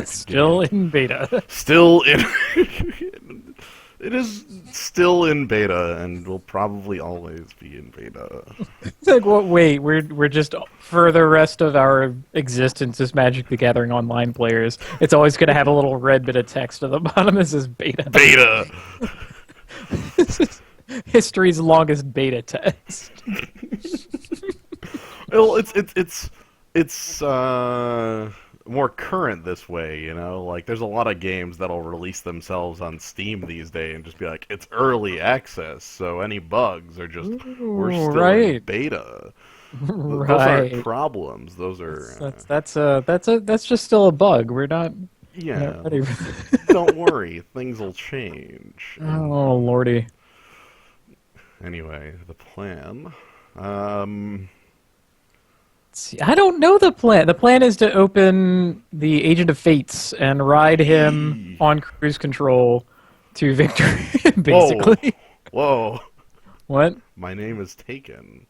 Still in beta. Still in. It is still in beta, and will probably always be in beta. It's like, what? Wait, we're just for the rest of our existence as Magic the Gathering online players. It's always going to have a little red bit of text at the bottom that says beta. Beta. This is history's longest beta text. Well, it's more current this way, you know? Like, there's a lot of games that'll release themselves on Steam these days and just be like, it's early access, so any bugs are just, we're still in beta. Those aren't problems. Those are... That's just still a bug. We're not... Yeah. Don't worry. Things will change. Oh, lordy. Anyway, the plan... See, I don't know the plan. The plan is to open the Agent of Fates and ride him on cruise control to victory, basically. Whoa. What? My name is taken.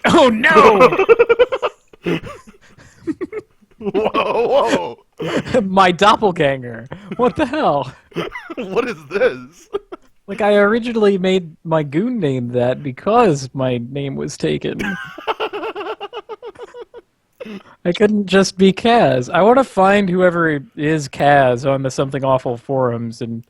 Oh, no! Whoa. My doppelganger. What the hell? What is this? Like, I originally made my goon name that because my name was taken. I couldn't just be Kaz. I want to find whoever is Kaz on the Something Awful forums and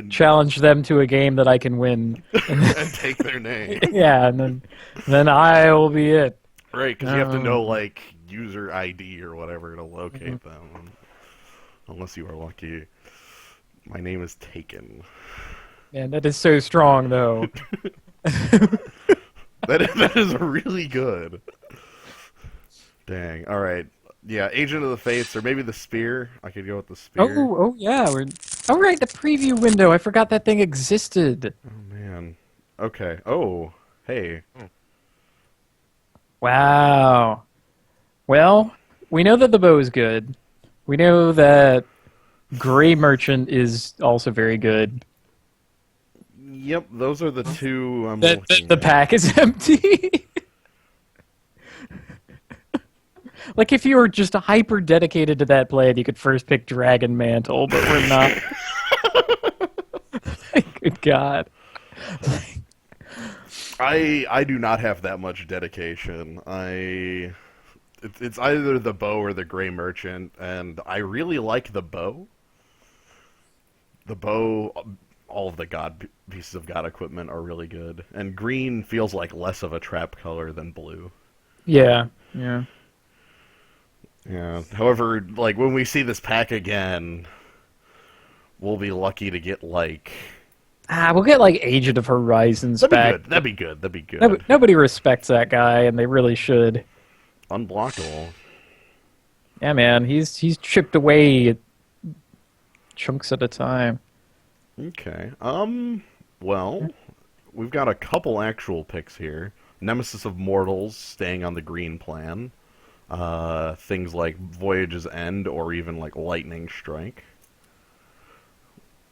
challenge them to a game that I can win. And take their name. Yeah, and then I will be it. Right, because you have to know, like, user ID or whatever to locate them. Unless you are lucky. My name is Taken. Man, that is so strong, though. That is really good. Dang. All right. Yeah, Agent of the Fates, or maybe the Spear. I could go with the Spear. Oh yeah. Oh, right, the preview window. I forgot that thing existed. Oh, man. Okay. Oh, hey. Wow. Well, we know that the bow is good. We know that Gray Merchant is also very good. Yep, those are the two I'm looking The at. pack is empty. Like, if you were just hyper dedicated to that plan, you could first pick Dragon Mantle, but we're not. Good God. I do not have that much dedication. It's either the bow or the Gray Merchant, and I really like the bow. The bow, all of the pieces of God equipment are really good, and green feels like less of a trap color than blue. Yeah. Yeah. However, like, when we see this pack again, we'll be lucky to get, like... We'll get, like, Agent of Horizons back. That'd be good. Nobody respects that guy, and they really should. Unblockable. Yeah, man, he's chipped away chunks at a time. Okay. Well, we've got a couple actual picks here. Nemesis of Mortals staying on the green plan. Things like Voyage's End or even like Lightning Strike.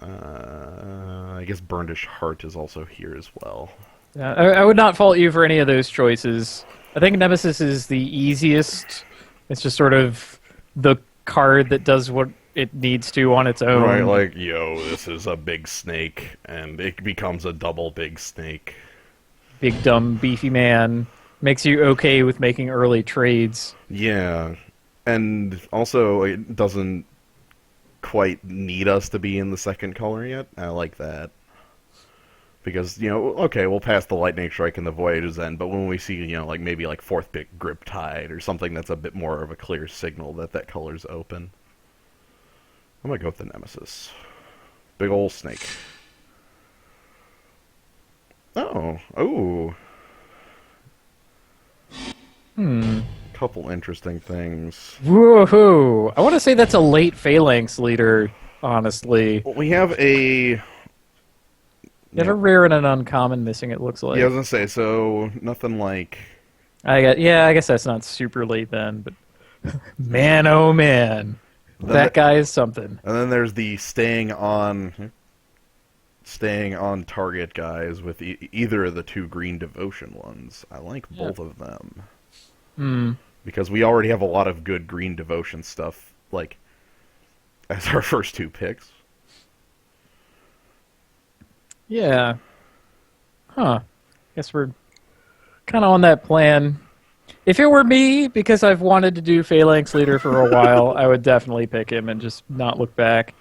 I guess Burnished Heart is also here as well. Yeah, I would not fault you for any of those choices. I think Nemesis is the easiest. It's just sort of the card that does what it needs to on its own. Right, like, yo, this is a big snake, and it becomes a double big snake. Big, dumb, beefy man. Makes you okay with making early trades. Yeah, and also it doesn't quite need us to be in the second color yet. I like that. Because, you know, okay, we'll pass the Lightning Strike and the Voyage's End, but when we see, you know, like maybe like fourth pick Grip Tide or something that's a bit more of a clear signal that that color's open. I'm gonna go with the Nemesis. Big ol' snake. Oh. Couple interesting things. Woohoo! I want to say that's a late Phalanx leader, honestly. Well, we have a... You have a rare and an uncommon missing, it looks like. Yeah, I was gonna say, so nothing like... I guess that's not super late then, but... Man, oh man. That guy is something. And then there's the staying on target guys with either of the two green devotion ones. I like both of them. Because we already have a lot of good green devotion stuff. Like, as our first two picks. Yeah. Huh. Guess we're kind of on that plan. If it were me, because I've wanted to do Phalanx Leader for a while, I would definitely pick him and just not look back.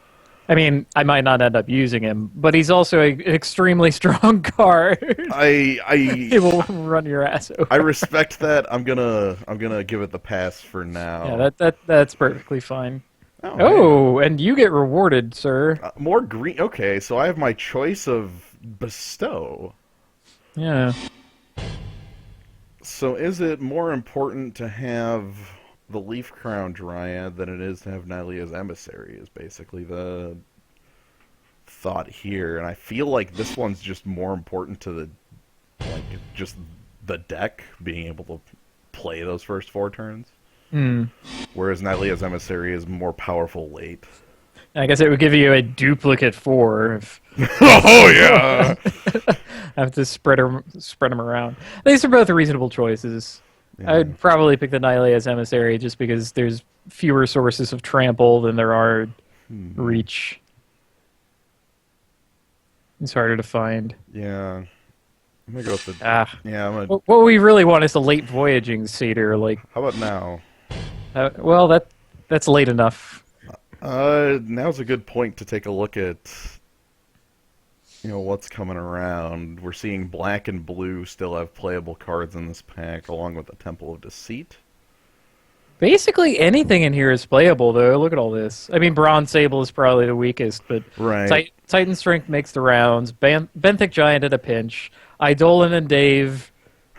I mean, I might not end up using him, but he's also an extremely strong card. He will run your ass I over. respect that. I'm gonna give it the pass for Yeah, now. that's perfectly fine. Oh, hey. Oh, and you get rewarded, sir. More green. Okay, so I have my choice of bestow. Yeah. So is it more important to have the Leaf Crown Dryad than it is to have Nylea's Emissary? Is basically the thought here, and I feel like this one's just more important to the like just the deck being able to play those first four turns, Hmm. whereas Nylea's Emissary is more powerful late. I guess it would give you a duplicate 4 if Oh yeah. have to spread them around. These are both reasonable choices. Yeah. I'd probably pick the Nylea's Emissary just because there's fewer sources of trample than there are reach. It's harder to find. Yeah. I'm gonna go with the. Ah, Yeah, I'm gonna. what we really want is a late voyaging satyr. Like, How about now? well, that's late enough. Now's a good point to take a look at, what's coming around. We're seeing black and blue still have playable cards in this pack, along with the Temple of Deceit. Basically anything in here is playable, though. Look at all this. I mean, Bronze Sable is probably the weakest, but Right. Titan Strength makes the rounds. Benthic Giant at a pinch. Eidolon and Dave.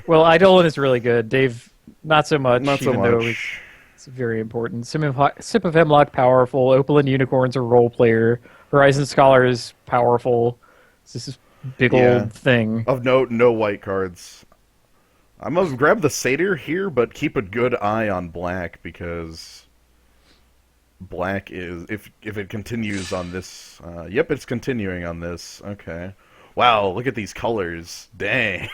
Well, Eidolon is really good. Dave, not so much. Not so even though much. it's very important. Sip of Hemlock, powerful. Opaline Unicorn's a role player. Horizon Scholar is powerful. It's this big Yeah. old thing. Of note, no white cards. I'm gonna grab the Satyr here, but keep a good eye on black because black is if it continues on this. Yep, it's continuing on this. Okay. Wow, look at these colors. Dang.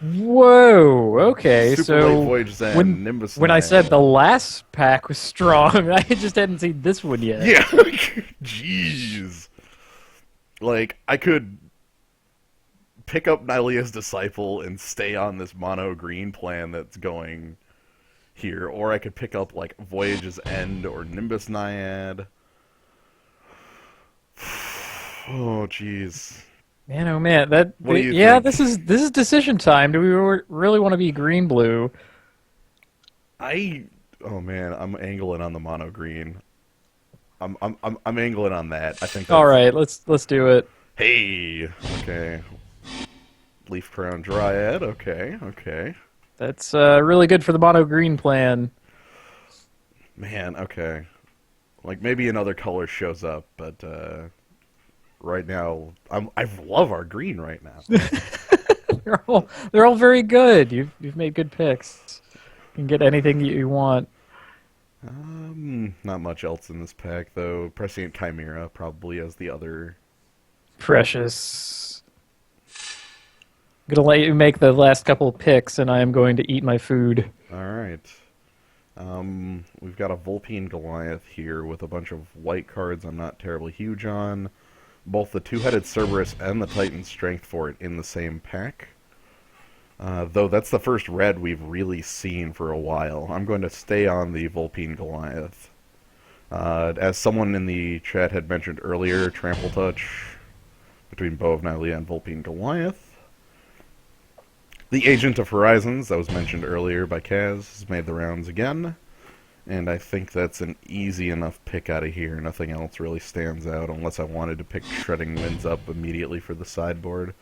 Whoa. Okay, Super so Late Voyage Zen, when Nimbus when I Nine. said the last pack was strong, I just hadn't seen this one yet. Yeah, jeez. Like, I could pick up Nylea's Disciple and stay on this mono green plan that's going here, or I could pick up, like, Voyage's End or Nimbus Naiad. Oh, jeez. Man, oh man, What do you yeah, think? this is decision time. Do we really want to be green blue? Oh man, I'm angling on the mono green. I'm angling on that. I think All that's, right, let's do it. hey, okay. Leaf Crown Dryad, okay. That's really good for the mono green plan. Man, okay. Like maybe another color shows up, but right now I love our green right now. They're all very good. You've made good picks. You can get anything you want. Not much else in this pack though. Prescient Chimera probably as the other. Precious. I'm gonna let you make the last couple picks, and I am going to eat my food. All right. We've got a Vulpine Goliath here with a bunch of white cards I'm not terribly huge on. Both the Two-Headed Cerberus and the Titan Strength for it in the same pack. Though that's the first red we've really seen for a while. I'm going to stay on the Vulpine Goliath. As someone in the chat had mentioned earlier, Trample Touch between Bow of Nylea and Vulpine Goliath. The Agent of Horizons, that was mentioned earlier by Kaz, has made the rounds again. And I think that's an easy enough pick out of here. Nothing else really stands out unless I wanted to pick Shredding Winds up immediately for the sideboard.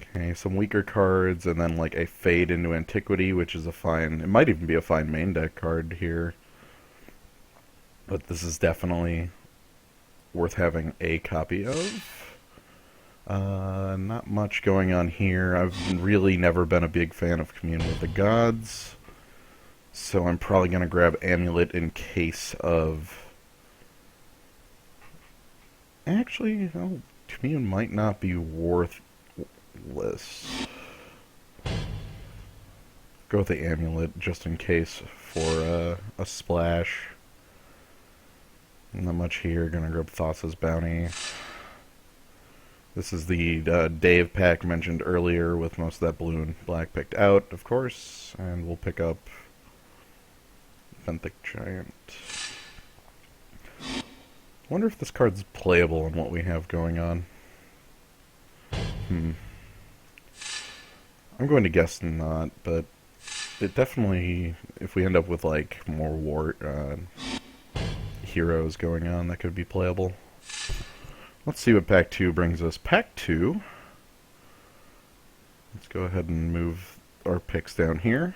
Okay, some weaker cards, and then like a Fade into Antiquity, which is a fine... It might even be a fine main deck card here. But this is definitely worth having a copy of. Not much going on here. I've really never been a big fan of Commune with the Gods. So I'm probably going to grab Amulet in case of... Actually, Commune might not be worthless. Go with the amulet just in case for a splash. Not much here. Gonna grab Thassa's bounty. This is the Dave pack mentioned earlier with most of that blue and black picked out, of course. And we'll pick up Benthic Giant. Wonder if this card's playable in what we have going on. I'm going to guess not, but it definitely, if we end up with like more heroes going on, that could be playable. Let's see what Pack 2 brings us. Pack 2. Let's go ahead and move our picks down here.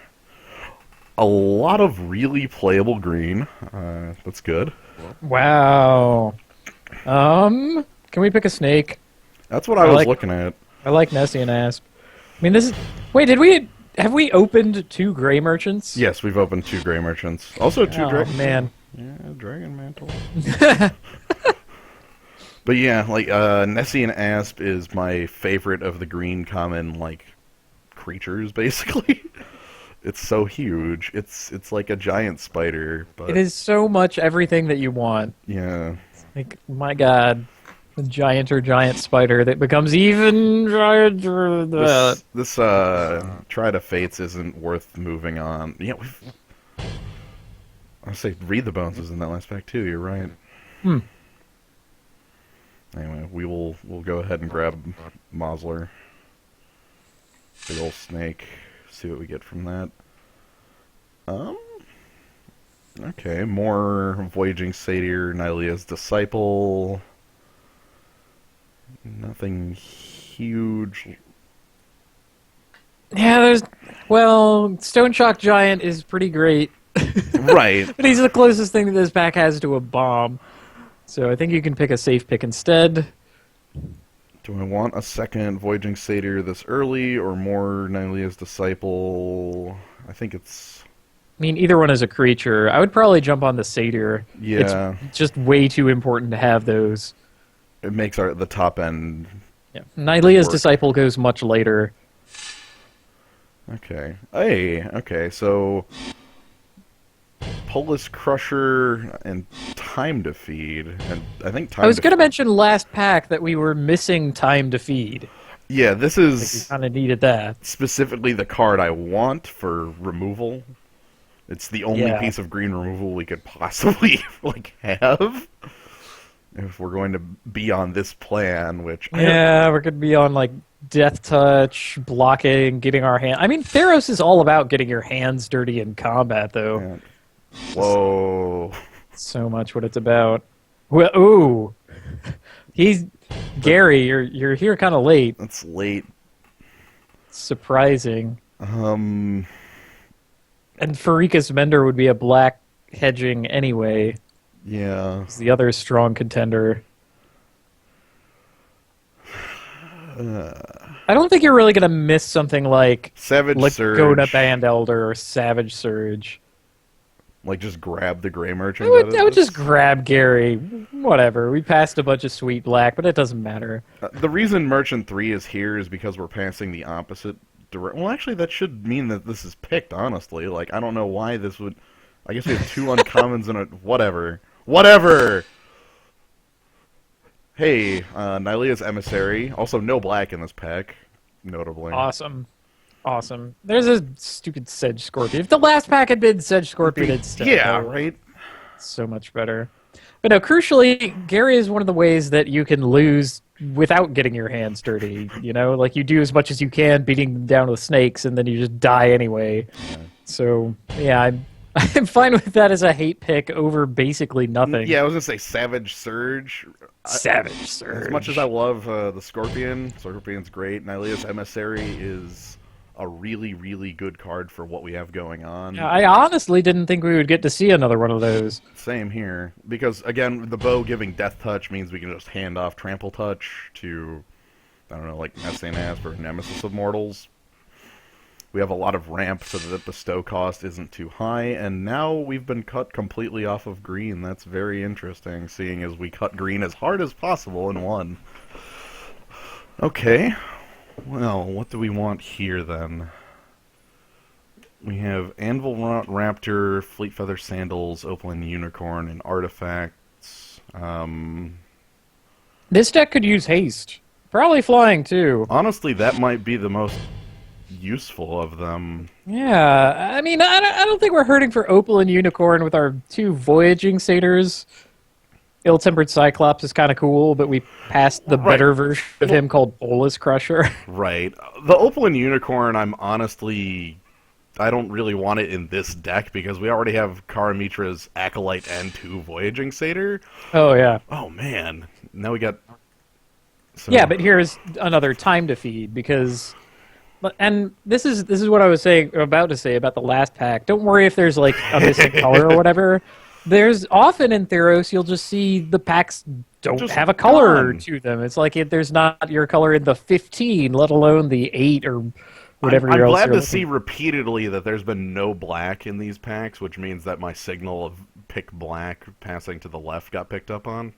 A lot of really playable green. That's good. Wow. Can we pick a snake? That's what I was looking at. I like Nessie and Asp. I mean, this is... Wait, have we opened 2 Gray Merchants? Yes, we've opened 2 Gray Merchants. Also 2 Dragon. Oh, man. Yeah, Dragon Mantle. But yeah, like, Nessie and Asp is my favorite of the green common, like, creatures, basically. It's so huge. It's like a giant spider, but... It is so much everything that you want. Yeah. Like, my god. The giant spider that becomes even gianter. This Try to Fates isn't worth moving on. Yeah, I say Read the Bones is in that last pack too. You're right. Anyway, we'll go ahead and grab Mosler. Big ol' snake. See what we get from that. Okay, more Voyaging Satyr, Nylea's Disciple. Nothing huge. Yeah, well, Stone Shock Giant is pretty great. Right. But he's the closest thing that this pack has to a bomb. So I think you can pick a safe pick instead. Do I want a second Voyaging Satyr this early, or more Nylea's Disciple? I think it's... I mean, either one is a creature. I would probably jump on the Satyr. Yeah. It's just way too important to have those. It makes the top end... Yeah. Nylea's Disciple goes much later. Okay. Hey, okay, so... Polis Crusher and Time to Feed, and I think I was going to mention last pack that we were missing Time to Feed. Yeah, this is... We kind of needed that. Specifically the card I want for removal. It's the only piece of green removal we could possibly, like, have. If we're going to be on this plan, which... Yeah, we're going to be on, like, Death Touch, blocking, getting our hand... I mean, Theros is all about getting your hands dirty in combat, though. Yeah. Whoa. So much what it's about. Well, ooh. Gary, you're here kind of late. That's late. Surprising. And Farika's Mender would be a black hedging anyway. Yeah. He's the other strong contender. I don't think you're really going to miss something like Savage Surge. Lagona Band Elder or Savage Surge. Like, just grab the Gray Merchant? I would just grab Gary. Whatever. We passed a bunch of sweet black, but it doesn't matter. The reason Merchant 3 is here is because we're passing the opposite direction. Well, actually, that should mean that this is picked, honestly. Like, I don't know why this would... I guess we have 2 uncommons and a... Whatever. Whatever! Hey, Nylea's Emissary. Also, no black in this pack, notably. Awesome. Awesome. There's a stupid Sedge Scorpion. If the last pack had been Sedge Scorpion, it'd still right? So much better. But no, crucially, Gary is one of the ways that you can lose without getting your hands dirty. You know, like you do as much as you can beating them down with snakes, and then you just die anyway. Yeah. So, yeah, I'm fine with that as a hate pick over basically nothing. Yeah, I was going to say Savage Surge. Savage Surge. As much as I love the Scorpion's great. Nylea's Emissary is a really, really good card for what we have going on. Yeah, I honestly didn't think we would get to see another one of those. Same here. Because, again, the bow giving Death Touch means we can just hand off Trample Touch to, I don't know, like Messane Asp or Nemesis of Mortals. We have a lot of ramp so that the bestow cost isn't too high, and now we've been cut completely off of green. That's very interesting, seeing as we cut green as hard as possible in one. Okay. Well, what do we want here, then? We have Anvil Raptor, Fleet Feather Sandals, Opaline Unicorn, and Artifacts. This deck could use haste. Probably flying, too. Honestly, that might be the most useful of them. Yeah, I mean, I don't think we're hurting for Opal and Unicorn with our two Voyaging Satyrs. Ill-Tempered Cyclops is kind of cool, but we passed the better version of him called Bolus Crusher. Right. The Opaline Unicorn, I don't really want it in this deck because we already have Karamitra's Acolyte and 2 Voyaging Satyr. Oh, yeah. Oh, man. Now we got... So... Yeah, but here's another time to feed, because... And this is what I was about to say about the last pack. Don't worry if there's, like, a missing color or whatever. There's often in Theros, you'll just see the packs don't just have a color gone. to them. It's like there's not your color in the 15, let alone the 8 or whatever I'm else glad you're to see repeatedly that there's been no black in these packs, which means that my signal of pick black passing to the left got picked up on.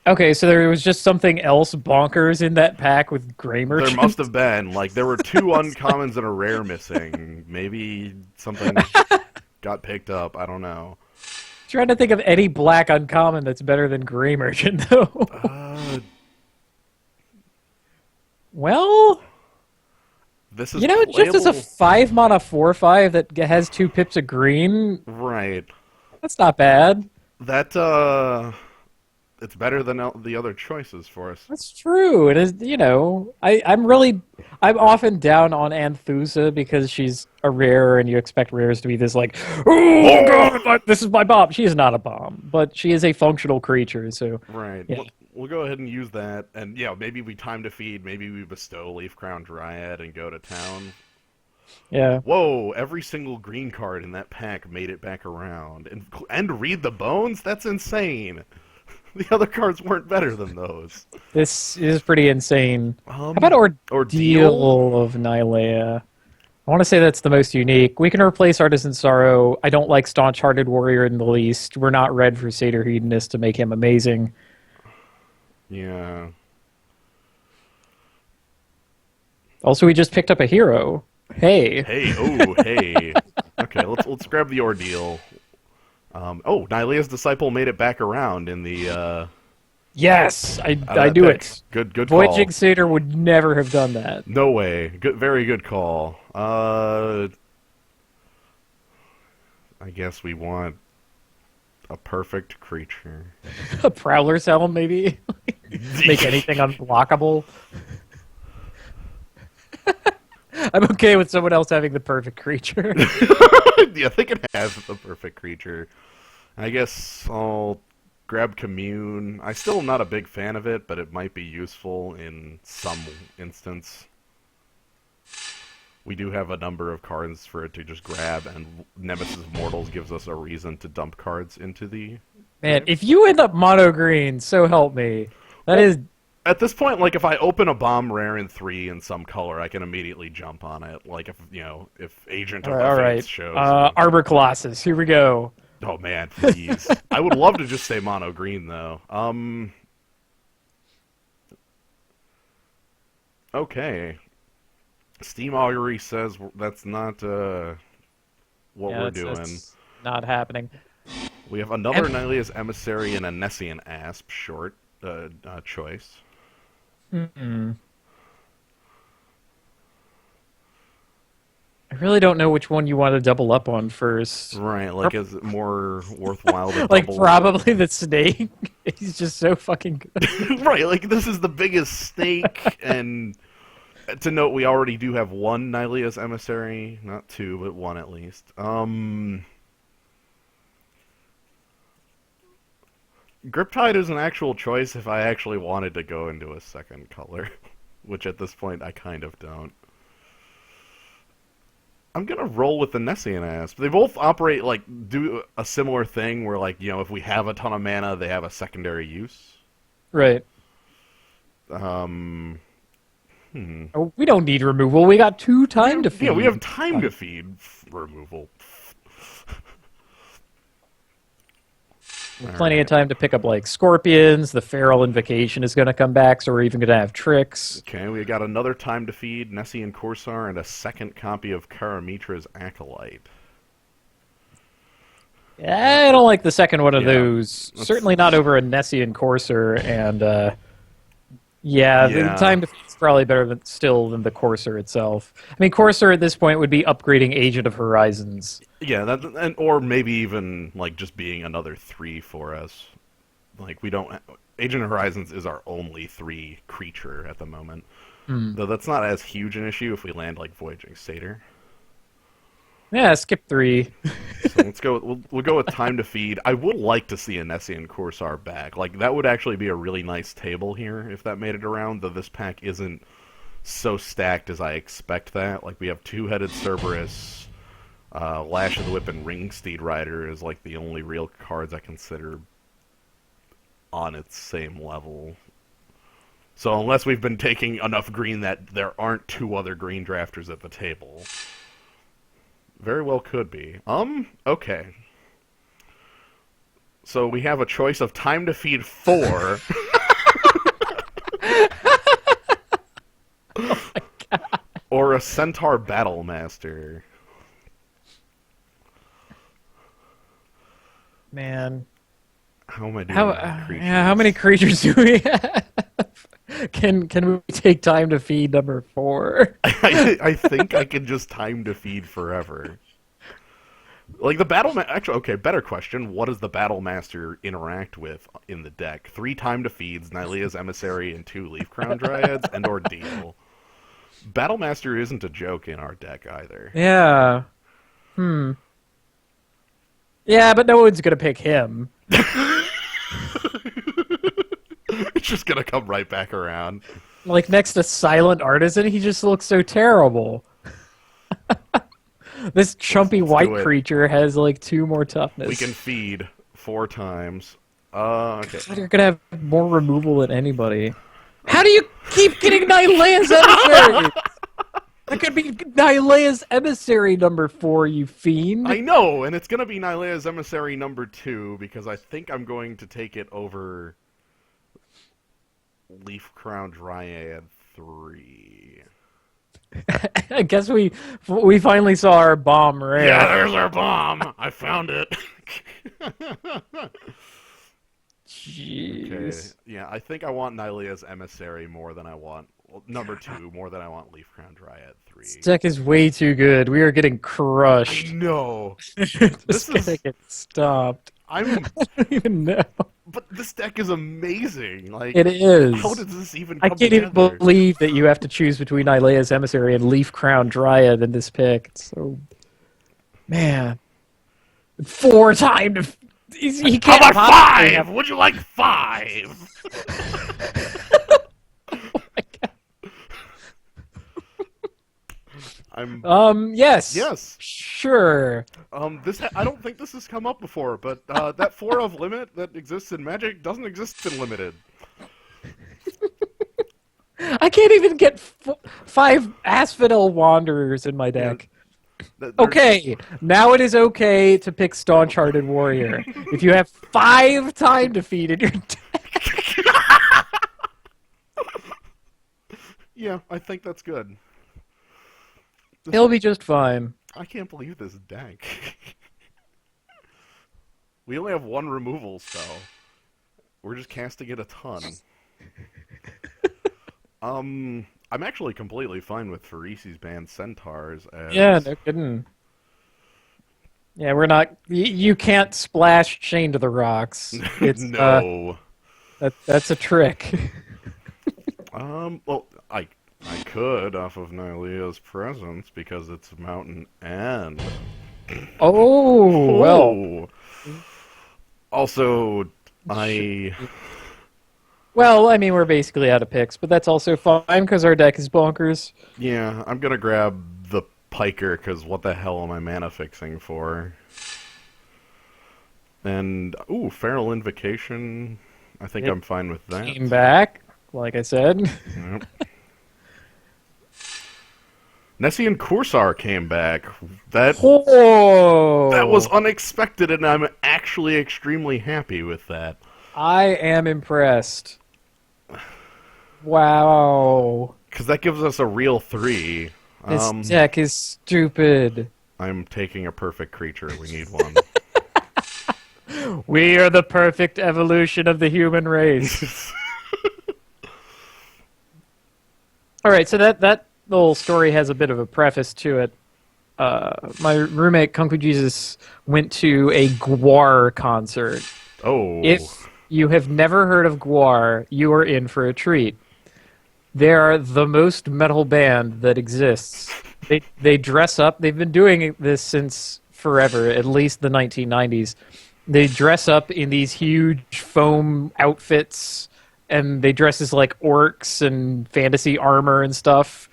Okay, so there was just something else bonkers in that pack with gray merchants? There must have been. Like, there were 2 uncommons and a rare missing. Maybe something got picked up. I don't know. Trying to think of any black uncommon that's better than gray merchant, though. Well... This is just as a 5-mana 4/5 that has 2 pips of green... Right. That's not bad. That, it's better than the other choices for us. That's true. It is, I'm often down on Anthusa because she's a rare and you expect rares to be this like, oh god, this is my bomb. She is not a bomb, but she is a functional creature, so. Right. Yeah. We'll go ahead and use that, and maybe we time to feed, maybe we bestow Leaf Crown Dryad and go to town. Yeah. Whoa, every single green card in that pack made it back around. And Read the Bones? That's insane. The other cards weren't better than those. This is pretty insane. How about Ordeal of Nylea? I want to say that's the most unique. We can replace Artisan Sorrow. I don't like Staunch Hearted Warrior in the least. We're not red for Satyr Hedonist to make him amazing. Yeah. Also, we just picked up a hero. Hey. Hey, oh, hey. Okay, let's grab the Ordeal. Nylea's Disciple made it back around in the, Yes! I do pick. it. Good call. Voyaging Satyr would never have done that. No way. Very good call. I guess we want a perfect creature. A Prowler's Helm, maybe? Make anything unblockable. I'm okay with someone else having the perfect creature. Yeah, they can have the perfect creature. I guess I'll grab Commune. I still am not a big fan of it, but it might be useful in some instance. We do have a number of cards for it to just grab, and Nemesis of Mortals gives us a reason to dump cards into the... Man, if you end up mono green, so help me. That is... At this point, like, if I open a bomb rare in 3 in some color, I can immediately jump on it. Like, if Agent of the Fates shows... Arbor Colossus, here we go. Oh, man, please. I would love to just say mono green, though. Okay. Steam Augury says that's not what we're doing. That's not happening. We have another Nylea's Emissary and a Nessian Asp short choice. Mm-mm. I really don't know which one you want to double up on first. Right, like, is it more worthwhile to like, double... probably the snake. He's just so fucking good. Right, like, this is the biggest snake, and to note, we already do have one Nylea's Emissary. Not 2, but 1 at least. Griptide is an actual choice if I actually wanted to go into a second color, which at this point I kind of don't. I'm gonna roll with the Nessian Asp. They both operate, like, do a similar thing where, like, if we have a ton of mana, they have a secondary use. Right. Oh, we don't need removal. We got 2 time to feed. Yeah, we have time to feed removal. Plenty of Alright. time to pick up like scorpions. The feral invocation is going to come back, so we're even going to have tricks. Okay, we got another time to feed, Nessian Corsar, and a second copy of Karamitra's Acolyte. I don't like the second one of Yeah. those. Certainly not over a Nessian Courser, and yeah, the Yeah. time to feed's probably better than the Courser itself. I mean, Courser at this point would be upgrading Agent of Horizons. Yeah, or maybe even like just being another 3 for us. Like we don't. Agent of Horizons is our only 3 creature at the moment. Though that's not as huge an issue if we land like Voyaging Satyr. Yeah, skip 3. So let's go. We'll go with time to feed. I would like to see a Nessian Corsar back. Like that would actually be a really nice table here if that made it around. Though this pack isn't so stacked as I expect that. Like we have two-headed Cerberus, Lash of the Whip, and Ringsteed Rider is like the only real cards I consider on its same level. So unless we've been taking enough green that there aren't 2 other green drafters at the table. Very well could be. Okay. So we have a choice of time to feed 4. Or a Centaur Battlemaster. Man, How am I doing? how many creatures do we have? Can we take time to feed number 4? I think I can just time to feed forever. Like the actually, okay, better question. What does the Battlemaster interact with in the deck? 3 time to feeds, Nylea's Emissary, and 2 Leaf Crown Dryads, and Ordeal. Battlemaster isn't a joke in our deck either. Yeah. Yeah, but no one's gonna pick him. It's just gonna come right back around. Like next to Silent Artisan, he just looks so terrible. This chumpy Let's white do it. creature has like 2 more toughness. We can feed 4 times. Okay. God, you're gonna have more removal than anybody. How do you keep getting Nylea's Emissary? That could be Nylea's Emissary number 4, you fiend. I know, and it's gonna be Nylea's Emissary number 2 because I think I'm going to take it over Leaf Crown Dryad 3. I guess we finally saw our bomb rare. Yeah, there's our bomb. I found it. Jeez. Okay. Yeah, I think I want Nylea's Emissary more than I want number 2 more than I want Leaf Crown Dryad 3. This deck is way too good. We are getting crushed. No. This is- gonna get stopped. I'm I don't even know. but this deck is amazing. Like It is. how did this even I come can't even together? believe that you have to choose between Nylea's Emissary and Leaf Crown Dryad in this pick. It's so, man, 4 time to. He How can't about possibly 5? have- Would you like 5? I'm Yes. yes. Sure. I don't think this has come up before, but that 4 of limit that exists in Magic doesn't exist in limited. I can't even get 5 Asphodel Wanderers in my deck. Okay, now it is okay to pick Staunch Hearted Warrior. If you have 5 time to feed in your deck. Yeah, I think that's good. He'll be just fine. I can't believe this deck. We only have 1 removal spell. We're just casting it a ton. I'm actually completely fine with Pharisi's banned Centaurs as... Yeah, no kidding. Yeah, we're not. You can't splash Chain to the Rocks. It's, no. That's a trick. Well, I could off of Nylea's Presence because it's Mountain and... Oh, well. Oh. Also, I... Well, I mean, we're basically out of picks, but that's also fine because our deck is bonkers. Yeah, I'm gonna grab the Piker because what the hell am I mana fixing for? And, ooh, Feral Invocation. I think I'm fine with that. Came back, like I said. Yep. Nessian Corsar came back. That Oh, was unexpected, and I'm actually extremely happy with that. I am impressed. Wow. Because that gives us a real 3. This deck is stupid. I'm taking a perfect creature. We need one. We are the perfect evolution of the human race. All right, so that little story has a bit of a preface to it. My roommate, Kunku Jesus, went to a Gwar concert. Oh. If you have never heard of Gwar, you are in for a treat. They are the most metal band that exists. They dress up. They've been doing this since forever, at least the 1990s. They dress up in these huge foam outfits, and they dress as like orcs and fantasy armor and stuff.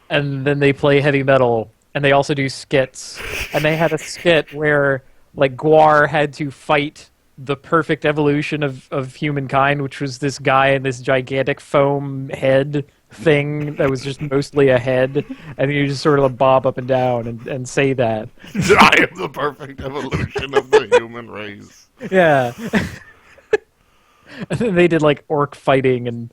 And then they play heavy metal, and they also do skits. And they had a skit where like Gwar had to fight the perfect evolution of humankind, which was this guy in this gigantic foam head thing that was just mostly a head, and you just sort of bob up and down and say that. I am the perfect evolution of the human race. Yeah. And then they did like orc fighting and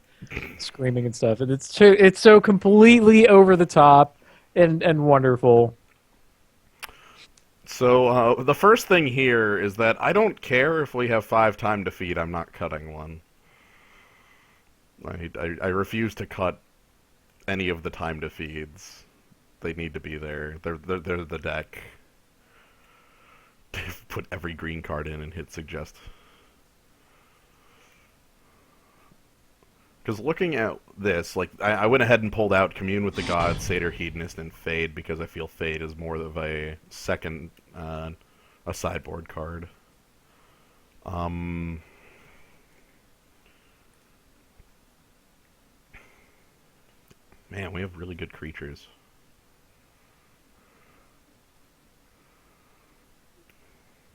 screaming and stuff, and it's so completely over the top and wonderful. So the first thing here is that I don't care if we have 5 time defeat. I'm not cutting one. I refuse to cut any of the time defeats. They need to be there. They're the deck. Put every green card in and hit suggest. Because looking at this, like I went ahead and pulled out Commune with the Gods, Satyr, Hedonist, and Fade because I feel Fade is more of a second, a sideboard card. Man, we have really good creatures.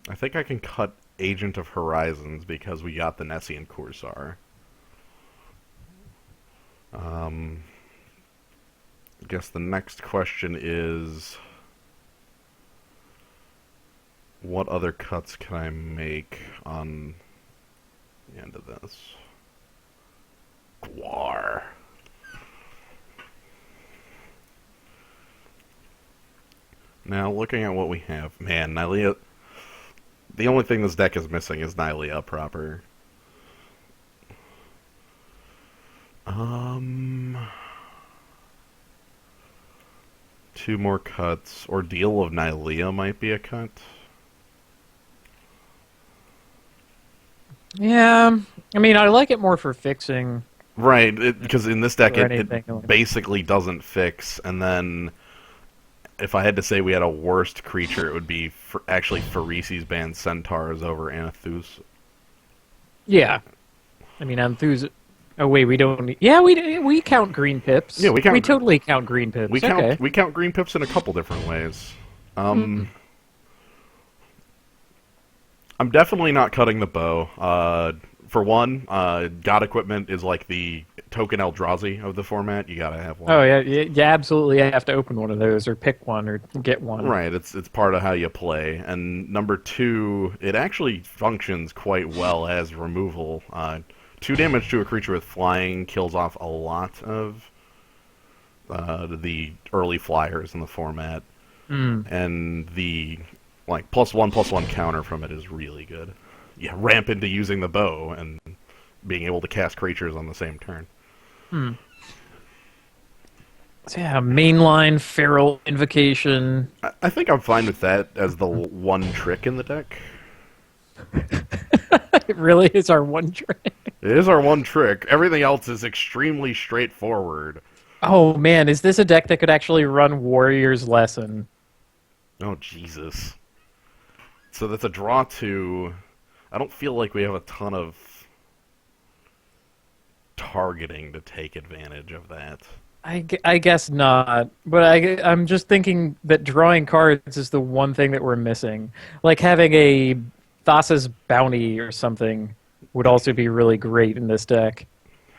I think I can cut Agent of Horizons because we got the Nessian Corsair. I guess the next question is, what other cuts can I make on the end of this? Gwar. Now, looking at what we have, man, Nylea. The only thing this deck is missing is Nylea proper. 2 more cuts. Ordeal of Nylea might be a cut. Yeah, I mean, I like it more for fixing. Right, because in this deck it like basically doesn't fix, and then if I had to say we had a worst creature, it would be actually Pharesi's banned Centaurs over Anathus. Yeah, I mean, Anthus. Oh wait, we don't. Yeah, we count green pips. Yeah, we count. We totally count green pips. We count green pips in a couple different ways. I'm definitely not cutting the bow. For one, God Equipment is like the token Eldrazi of the format. You gotta have one. Oh yeah, you absolutely have to open one of those or pick one or get one. Right, it's part of how you play. And number 2, it actually functions quite well as removal. 2 damage to a creature with flying kills off a lot of the early flyers in the format, and the +1/+1 counter from it is really good. You ramp into using the bow and being able to cast creatures on the same turn. So yeah, mainline Feral Invocation. I think I'm fine with that as the one trick in the deck. It really is our one trick. It is our one trick. Everything else is extremely straightforward. Oh man, is this a deck that could actually run Warrior's Lesson? Oh, Jesus. So that's a draw 2. I don't feel like we have a ton of targeting to take advantage of that. I guess not, but I'm just thinking that drawing cards is the one thing that we're missing. Like having a Thassa's Bounty or something would also be really great in this deck.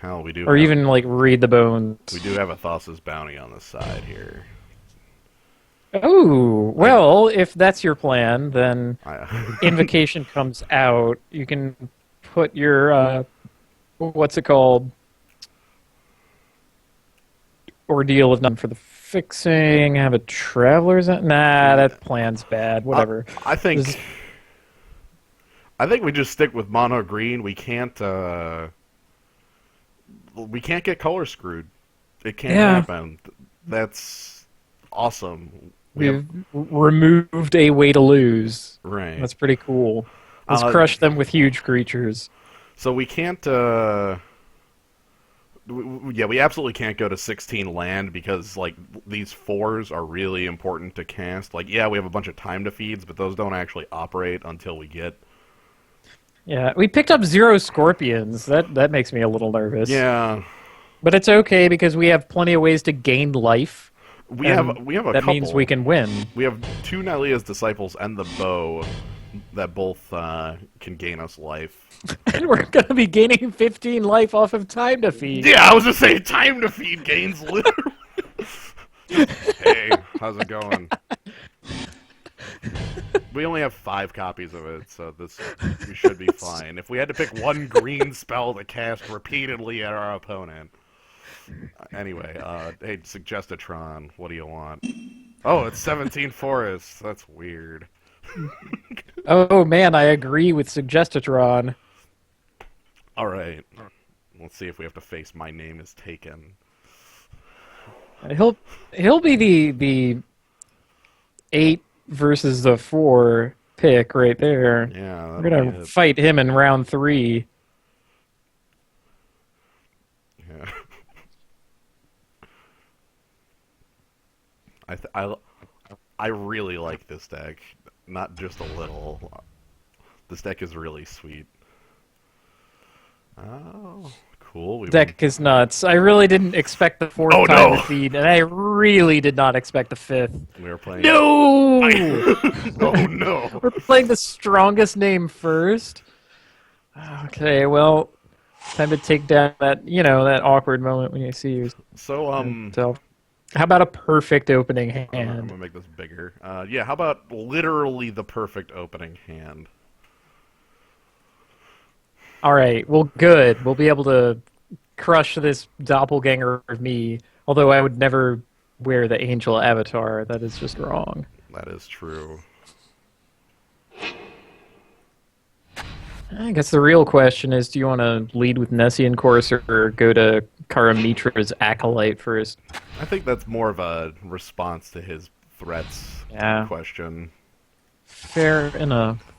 Hell, we do. Or even like Read the Bones. We do have a Thassa's Bounty on the side here. Oh, I, well, if that's your plan, then I Invocation comes out. You can put your what's it called? Ordeal of none for the fixing. Have a traveler's nah, that plan's bad. I, Whatever. I think Just I think we just stick with mono green. We can't get color screwed. It can't yeah, happen. That's awesome. We have we've removed a way to lose. right. That's pretty cool. Let's Uh, crush them with huge creatures. so we can't. Yeah, we absolutely can't go to 16 land because like these fours are really important to cast. Like, yeah, we have a bunch of time defeats, but those don't actually operate until we get. Yeah, we picked up 0 scorpions. That makes me a little nervous. Yeah, But it's okay because we have plenty of ways to gain life, and we have a that means we couple. can win. We have two Nylea's disciples and the bow that both can gain us life. And we're gonna be gaining 15 life off of time defeat. Yeah, I was just saying time defeat gains literally. Hey, how's it going? We only have 5 copies of it, so we should be fine. If we had to pick one green spell to cast repeatedly at our opponent. Anyway, hey, Suggestatron, what do you want? Oh, it's 17 forests. That's weird. Oh man, I agree with Suggestatron. All right, let's see if we have to face My Name is Taken. He'll he'll be the 8 versus the 4 pick right there. Yeah, We're that'll be gonna it. fight him in round 3. Yeah. I th I really like this deck, not just a little. This deck is really sweet. Oh, cool. We won. Deck is nuts. I really didn't expect the fourth Oh time no! defeat, and I really did not expect the 5th. We were playing. No! Oh no! We're playing the strongest name first. Okay, well, time to take down that awkward moment when you see So yourself. How about a perfect opening I'm hand? gonna make this bigger. Yeah, how about literally the perfect opening hand? All right, well, good. We'll be able to crush this doppelganger of me, although I would never wear the angel avatar. That is just wrong. That is true. I guess the real question is, do you want to lead with Nessian Course or go to Karamitra's Acolyte first? I think that's more of a response to his threats Yeah, question. fair enough.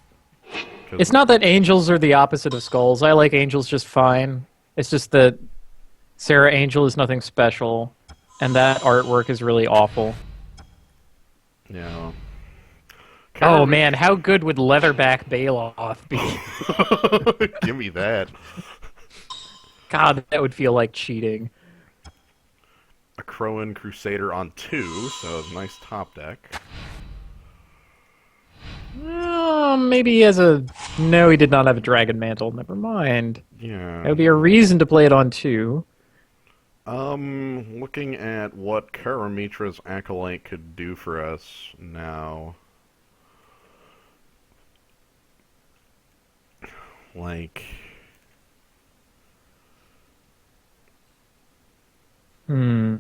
'Cause It's not that angels are the opposite of skulls. I like angels just fine. It's just that Sarah Angel is nothing special, and that artwork is really awful. yeah. Oh man, how good would Leatherback Bailoff be? Give me that. God, that would feel like cheating. A Crowan Crusader on 2, so nice top deck. Maybe he has a... No, he did not have a Dragon Mantle. Never mind. Yeah. That would be a reason to play it on 2. Looking at what Karamitra's Acolyte could do for us now. Like... Hmm.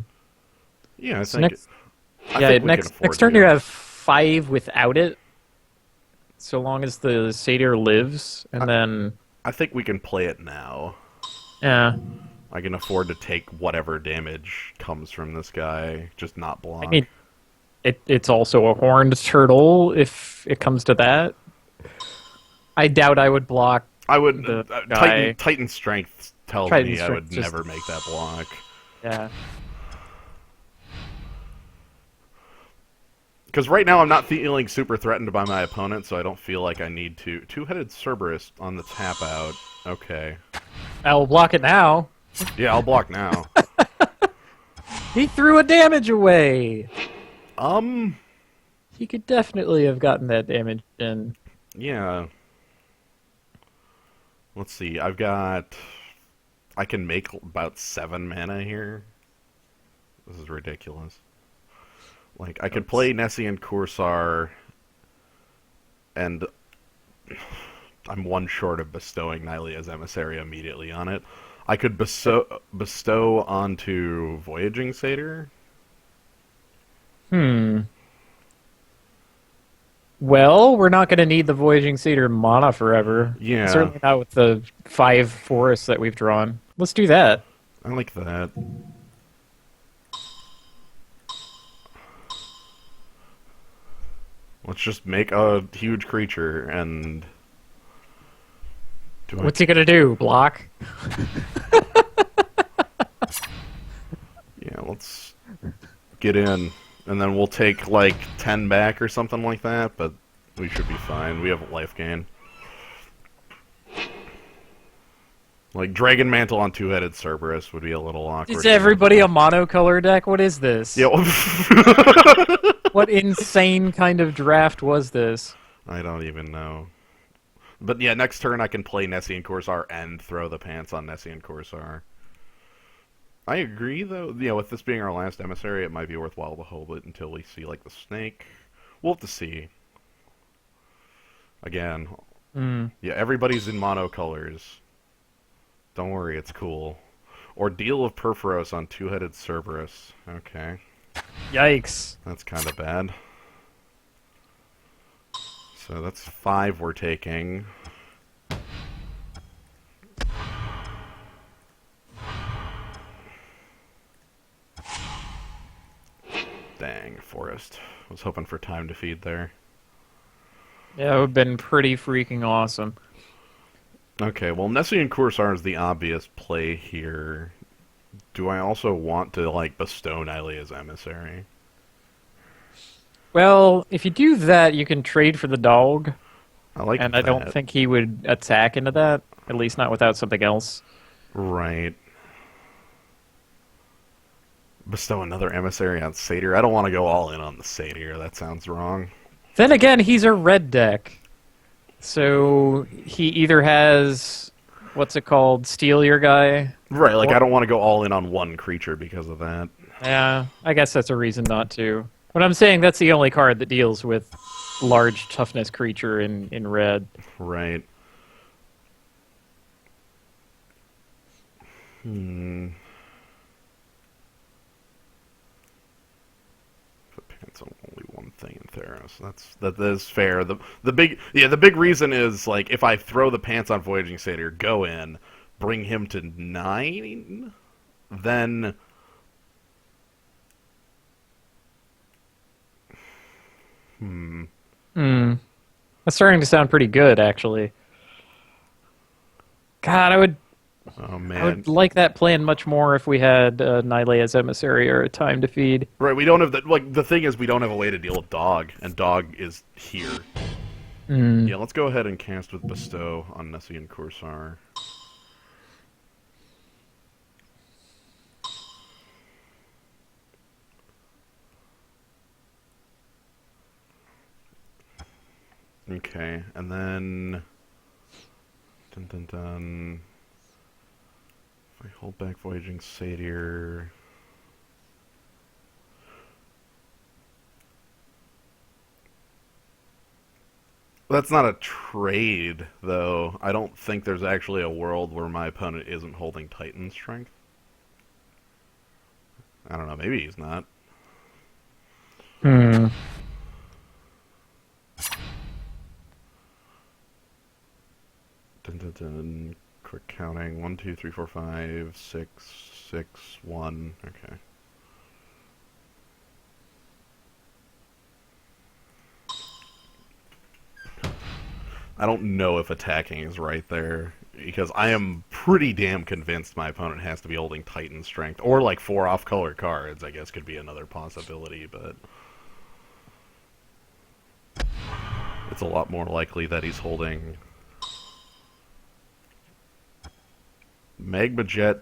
Yeah, I So think... next, I yeah, think we can next afford next turn to. you have 5 without it, so long as the satyr lives, and then I think we can play it now. yeah, I can afford to take whatever damage comes from this guy, just not block. I mean it's also a horned turtle if it comes to that. I doubt I would block I would the guy. Titan Strength tells Titan me I Strength would just- never make that block. Yeah. Because right now I'm not feeling super threatened by my opponent, so I don't feel like I need to. Two-headed Cerberus on the tap out. Okay. I will block it now. Yeah, I'll block now. He threw a damage away. Um, He could definitely have gotten that damage in. yeah. Let's see, I can make about 7 mana here. This is ridiculous. Like, I could play Nessian Corsair, and I'm one short of bestowing Nylea's Emissary immediately on it. I could bestow onto Voyaging Satyr. Hmm. Well, we're not going to need the Voyaging Satyr mana forever. Yeah, Certainly not with the 5 forests that we've drawn. Let's do that. I like that. Let's just make a huge creature and... What's he going to do? Block? Yeah, let's get in. And then we'll take, like, 10 back or something like that, but we should be fine. We have a life gain. Like, Dragon Mantle on Two-Headed Cerberus would be a little awkward. Is everybody a monocolor deck? What is this? Yeah. What insane kind of draft was this? I don't even know. But yeah, next turn I can play Nessian Corsair and throw the pants on Nessian Corsair. I agree, though. Yeah, with this being our last emissary, it might be worthwhile to hold it until we see, like, the snake. We'll have to see. Again. Yeah, everybody's in monocolors. Don't worry, it's cool. Ordeal of Perforos on Two-Headed Cerberus. Okay. Yikes. That's kind of bad. So that's 5 we're taking. Dang, Forest. I was hoping for time to feed there. Yeah, it would have been pretty freaking awesome. Okay, well, Nessian Corsair is the obvious play here. Do I also want to, like, bestow Nylea's Emissary? Well, if you do that, you can trade for the dog. I like and that. I don't think he would attack into that. At least not without something else. Right. Bestow another emissary on Satyr. I don't want to go all in on the Satyr. That sounds wrong. Then again, he's a red deck. So he either has, what's it called, Steal Your Guy? Right, like, I don't want to go all in on one creature because of that. Yeah, I guess that's a reason not to. But I'm saying that's the only card that deals with large toughness creature in red. Right. Put pants on only one thing in Theros. That is fair. The big reason is, like, if I throw the pants on Voyaging Satyr, go in, bring him to 9, then That's starting to sound pretty good, actually. God, I would oh man, like that plan much more if we had Nylea's Emissary or a Time to Feed. right? We don't have that. Like, the thing is, we don't have a way to deal with Dog, and Dog is here. Yeah, let's go ahead and cast with Bestow on Nessian Corsair. Okay, and then... Dun dun dun... If I hold back Voyaging Satyr... That's not a trade, though. I don't think there's actually a world where my opponent isn't holding Titan Strength. I don't know, maybe he's not. Dun, dun, dun. Quick counting. 1, 2, 3, 4, 5, 6, 6, 1. Okay. I don't know if attacking is right there, because I am pretty damn convinced my opponent has to be holding Titan Strength, or like 4 off-color cards, I guess could be another possibility, but it's a lot more likely that he's holding Magma Jet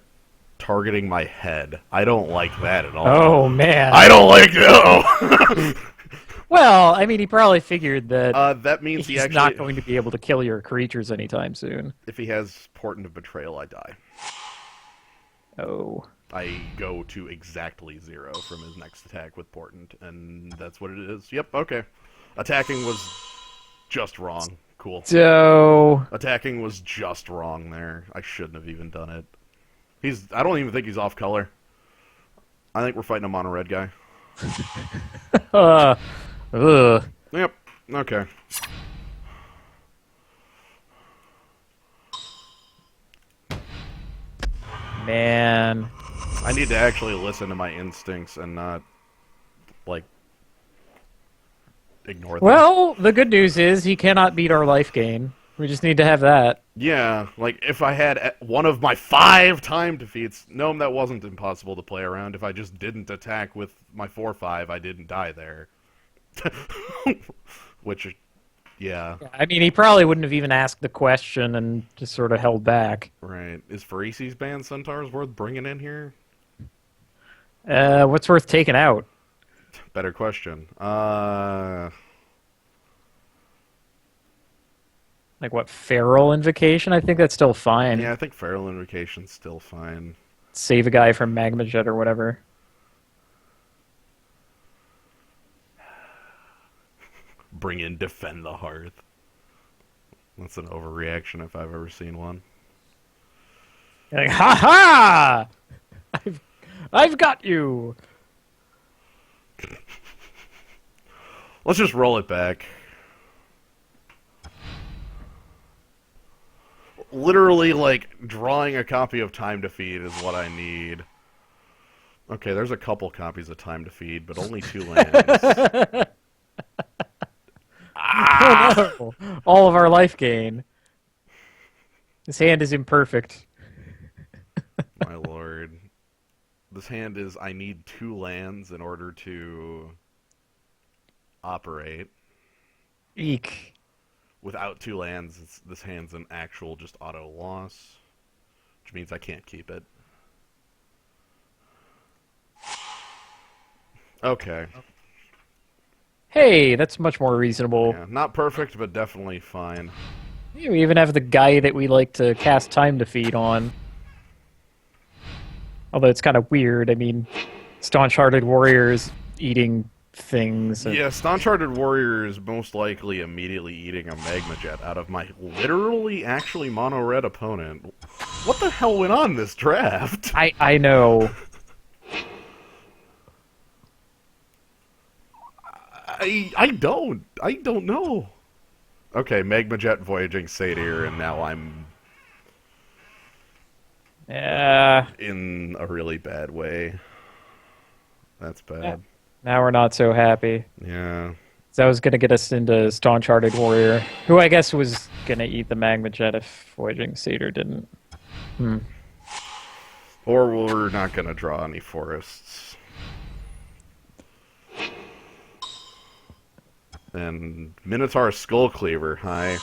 targeting my head. I don't like that at all. Oh, man. I don't like that. Well, I mean, he probably figured that that means he's he actually not going to be able to kill your creatures anytime soon. If he has Portent of Betrayal, I die. Oh. I go to exactly 0 from his next attack with Portent, and that's what it is. Yep, okay. Attacking was just wrong. Cool. So Attacking was just wrong there. I shouldn't have even done it. I don't even think he's off color. I think we're fighting a mono red guy. uh, ugh. Yep, okay. Man. I need to actually listen to my instincts and not, like, ignore them. Well, the good news is he cannot beat our life gain. We just need to have that. Yeah, like, if I had one of my 5 time defeats, no, that wasn't impossible to play around. If I just didn't attack with my 4/5, I didn't die there. Which, yeah. I mean, he probably wouldn't have even asked the question and just sort of held back. Right. Is Pharesis banned Centaurs worth bringing in here? What's worth taking out? Better question. Like what, Feral Invocation? I think that's still fine. Yeah, I think Feral Invocation's still fine. Save a guy from Magma Jet or whatever. Bring in Defend the Hearth. That's an overreaction if I've ever seen one. You're like, ha ha! I've got you! Let's just roll it back. Literally, like, drawing a copy of Time Defeat is what I need. Okay, there's a couple copies of Time Defeat, but only 2 lands. Oh no! All of our life gain. This hand is imperfect. My lord. This hand is, I need 2 lands in order to operate. Eek. Without 2 lands, this hand's an actual just auto loss, which means I can't keep it. Okay. Hey, that's much more reasonable. Yeah, not perfect, but definitely fine. Yeah, we even have the guy that we like to cast Time Defeat on. Although it's kind of weird. I mean, Staunch-Hearted Warrior is eating things. Yeah, Staunch-Hearted Warrior is most likely immediately eating a Magma Jet out of my literally actually mono-red opponent. What the hell went on this draft? I know. I don't know. Okay, Magma Jet Voyaging Satyr, and now I'm in a really bad way. That's bad. Now we're not so happy. Yeah. That was going to get us into Staunch-Hearted Warrior, who I guess was going to eat the Magma Jet if Voyaging Satyr didn't. Or we're not going to draw any forests. And Minotaur Skull Cleaver, hi.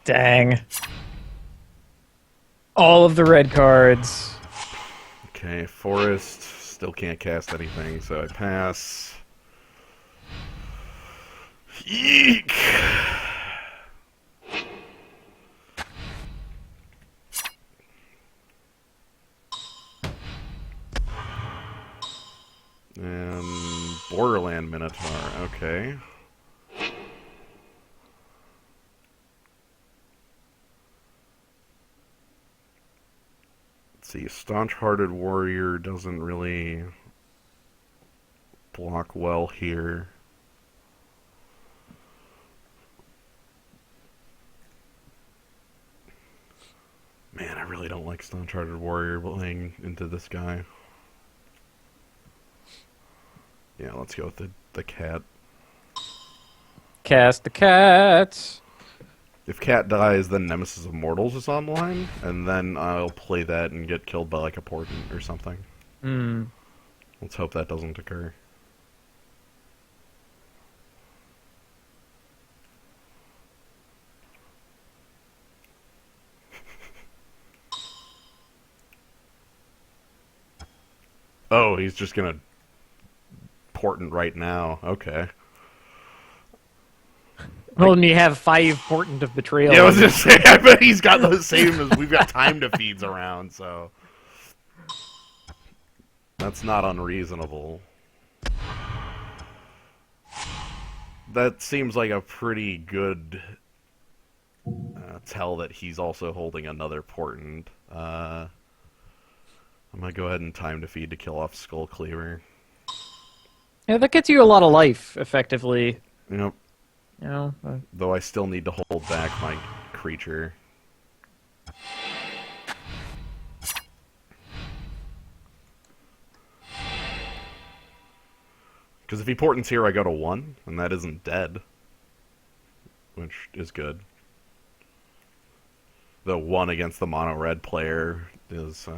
Dang. All of the red cards. Okay, forest. Still can't cast anything, so I pass. Eek! And Borderland Minotaur, okay. Let's see, Staunch-Hearted Warrior doesn't really block well here. Man, I really don't like Staunch-Hearted Warrior playing into this guy. Yeah, let's go with the cat. Cast the cat. If cat dies, then Nemesis of Mortals is online, and then I'll play that and get killed by like a portent or something. Let's hope that doesn't occur. Oh, he's just gonna portent right now. Okay. Well, and you have 5 Portent of Betrayal. Yeah, I was just saying, I bet he's got the same as we've got time to feeds around, so. That's not unreasonable. That seems like a pretty good tell that he's also holding another portent. I'm gonna go ahead and time to feed to kill off Skull Cleaver. Yeah, that gets you a lot of life, effectively. Yep. You know, Though I still need to hold back my creature. Because if he portents here, I go to 1, and that isn't dead. Which is good. The 1 against the mono-red player is,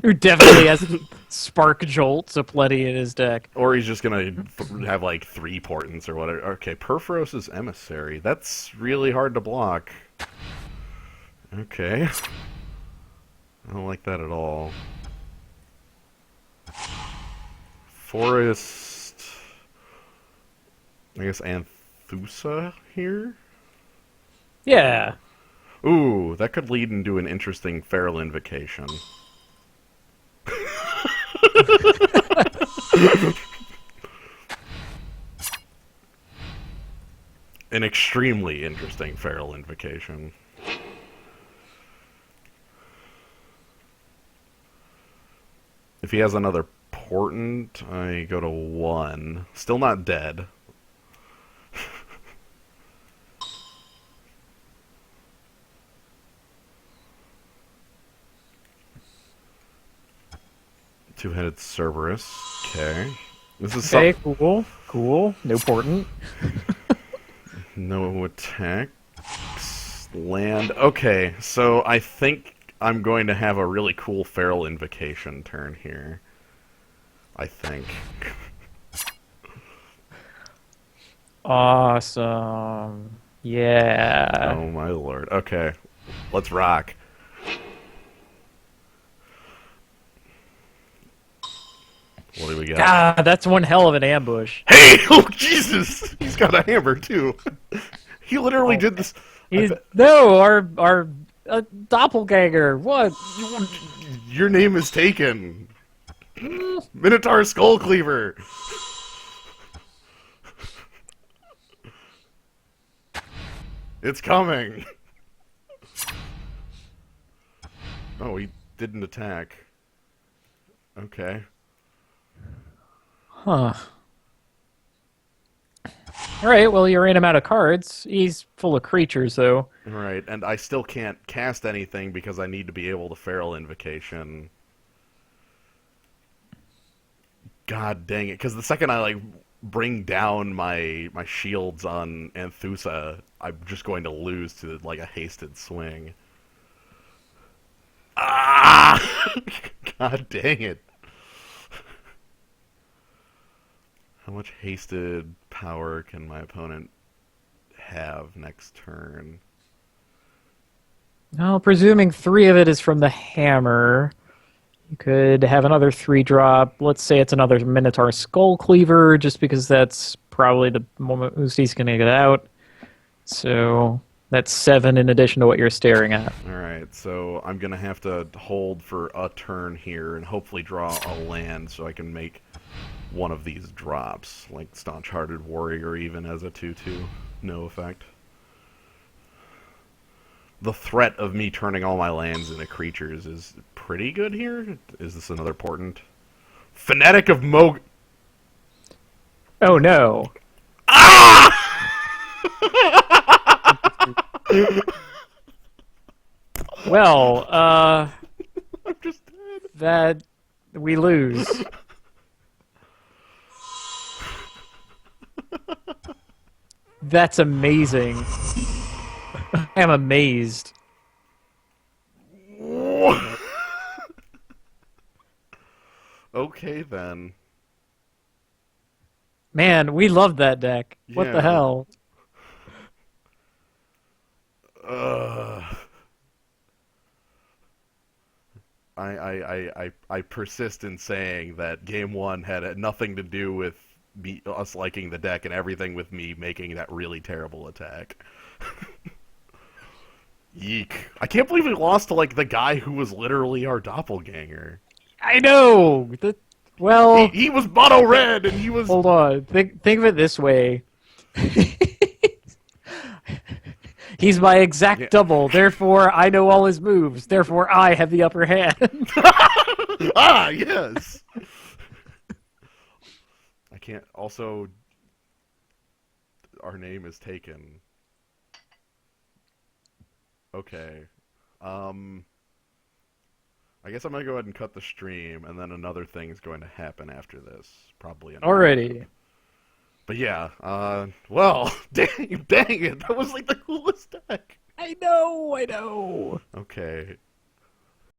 who definitely has Spark Jolts aplenty in his deck. Or he's just gonna have, like, 3 portents or whatever. Okay, Perforos's Emissary. That's really hard to block. Okay. I don't like that at all. Forest... I guess Anthusa here? Yeah. Ooh, that could lead into an interesting Feral Invocation. An extremely interesting Feral Invocation. If he has another portent, I go to 1. Still not dead. Two-headed Cerberus. Okay. This is Okay, cool. Cool. No portent. No attacks. Land. Okay, so I think I'm going to have a really cool Feral Invocation turn here. I think. Awesome. Yeah. Oh my lord. Okay. Let's rock. What do we got? God, that's one hell of an ambush. Hey! Oh, Jesus! He's got a hammer, too. He literally did this. No, our doppelganger. What? Your name is taken. Minotaur Skull Cleaver. It's coming. Oh, he didn't attack. Okay. Huh. Alright, well, you ran him out of cards. He's full of creatures, though. Right, and I still can't cast anything because I need to be able to Feral Invocation. God dang it, because the second I, like, bring down my shields on Anthusa, I'm just going to lose to, like, a hasted swing. Ah! God dang it. How much hasted power can my opponent have next turn? Well, presuming 3 of it is from the hammer, you could have another 3-drop. Let's say it's another Minotaur Skull Cleaver, just because that's probably the moment Usti's going to get out. So that's 7 in addition to what you're staring at. Alright, so I'm going to have to hold for a turn here and hopefully draw a land so I can make one of these drops, like Staunch-Hearted Warrior even as a 2/2. No effect. The threat of me turning all my lands into creatures is pretty good here. Is this another portent? Fanatic of Mog... Oh, no. Ah! Well, I'm just dead. that we lose. That's amazing. I am amazed. Okay, then. Man, we love that deck. What the Yeah. hell? I persist in saying that game 1 had nothing to do with us liking the deck and everything with me making that really terrible attack. Yeek. I can't believe we lost to, like, the guy who was literally our doppelganger. I know. He, Well, he was mono red, and he was. hold on. Think of it this way. He's my Yeah. exact double. Therefore, I know all his moves. Therefore, I have the upper hand. Ah, yes. I can't. Also, our name is taken. Okay. Um. I guess I'm gonna go ahead and cut the stream, and then another thing's going to happen after this. Probably another Already. event. But yeah, well, dang it, that was like the coolest deck. I know. Okay.